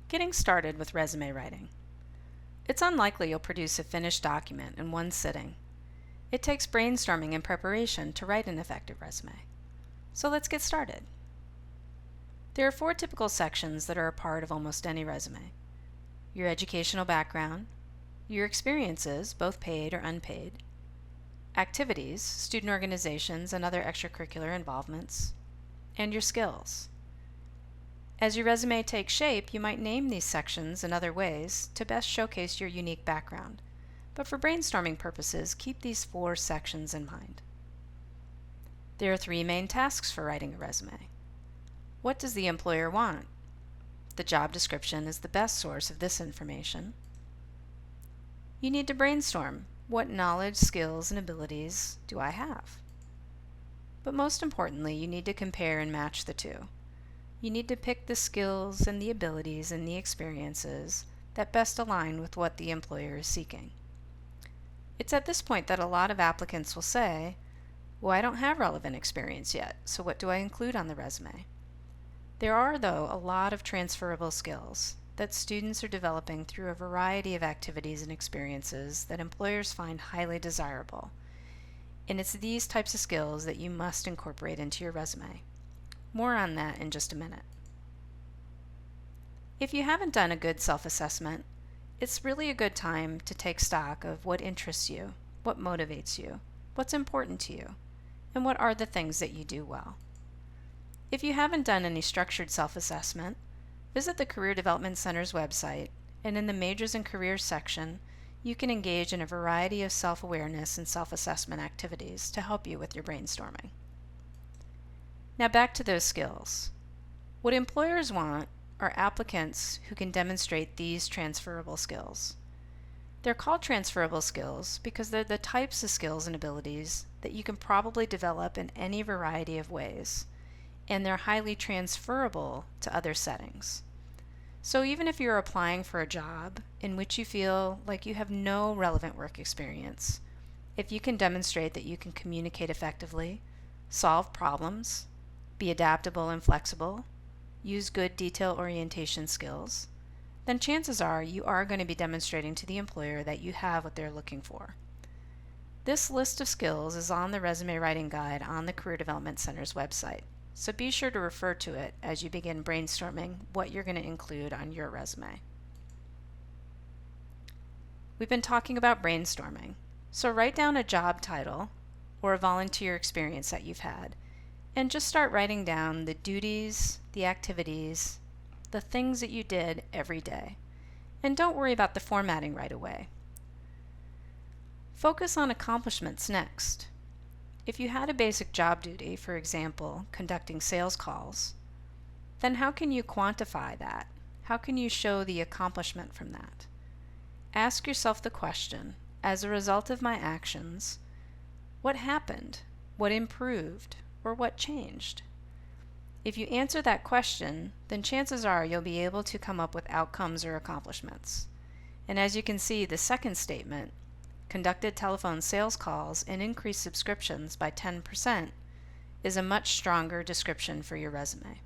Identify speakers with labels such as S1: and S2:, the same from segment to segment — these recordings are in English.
S1: Getting started with resume writing. It's unlikely you'll produce a finished document in one sitting. It takes brainstorming and preparation to write an effective resume. So let's get started. There are 4 typical sections that are a part of almost any resume: your educational background, your experiences, both paid or unpaid, activities, student organizations and other extracurricular involvements, and your skills. As your resume takes shape, you might name these sections in other ways to best showcase your unique background, but for brainstorming purposes, keep these 4 sections in mind. There are 3 main tasks for writing a resume. What does the employer want? The job description is the best source of this information. You need to brainstorm. What knowledge, skills, and abilities do I have? But most importantly, you need to compare and match the two. You need to pick the skills and the abilities and the experiences that best align with what the employer is seeking. It's at this point that a lot of applicants will say, well, I don't have relevant experience yet, so what do I include on the resume? There are, though, a lot of transferable skills that students are developing through a variety of activities and experiences that employers find highly desirable. And it's these types of skills that you must incorporate into your resume. More on that in just a minute. If you haven't done a good self-assessment, it's really a good time to take stock of what interests you, what motivates you, what's important to you, and what are the things that you do well. If you haven't done any structured self-assessment, visit the Career Development Center's website, and in the Majors and Careers section, you can engage in a variety of self-awareness and self-assessment activities to help you with your brainstorming. Now back to those skills. What employers want are applicants who can demonstrate these transferable skills. They're called transferable skills because they're the types of skills and abilities that you can probably develop in any variety of ways, and they're highly transferable to other settings. So even if you're applying for a job in which you feel like you have no relevant work experience, if you can demonstrate that you can communicate effectively, solve problems, be adaptable and flexible, use good detail orientation skills, then chances are you are going to be demonstrating to the employer that you have what they're looking for. This list of skills is on the resume writing guide on the Career Development Center's website, so be sure to refer to it as you begin brainstorming what you're going to include on your resume. We've been talking about brainstorming, so write down a job title or a volunteer experience that you've had, and just start writing down the duties, the activities, the things that you did every day. And don't worry about the formatting right away. Focus on accomplishments next. If you had a basic job duty, for example, conducting sales calls, then how can you quantify that? How can you show the accomplishment from that? Ask yourself the question, as a result of my actions, what happened? What improved? Or what changed? If you answer that question, then chances are you'll be able to come up with outcomes or accomplishments. And as you can see, the second statement, conducted telephone sales calls and increased subscriptions by 10%, is a much stronger description for your resume.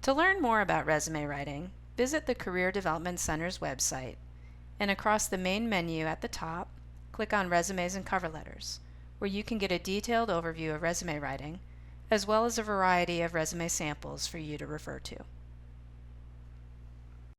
S1: To learn more about resume writing, visit the Career Development Center's website, and across the main menu at the top, click on Resumes and Cover Letters, where you can get a detailed overview of resume writing, as well as a variety of resume samples for you to refer to.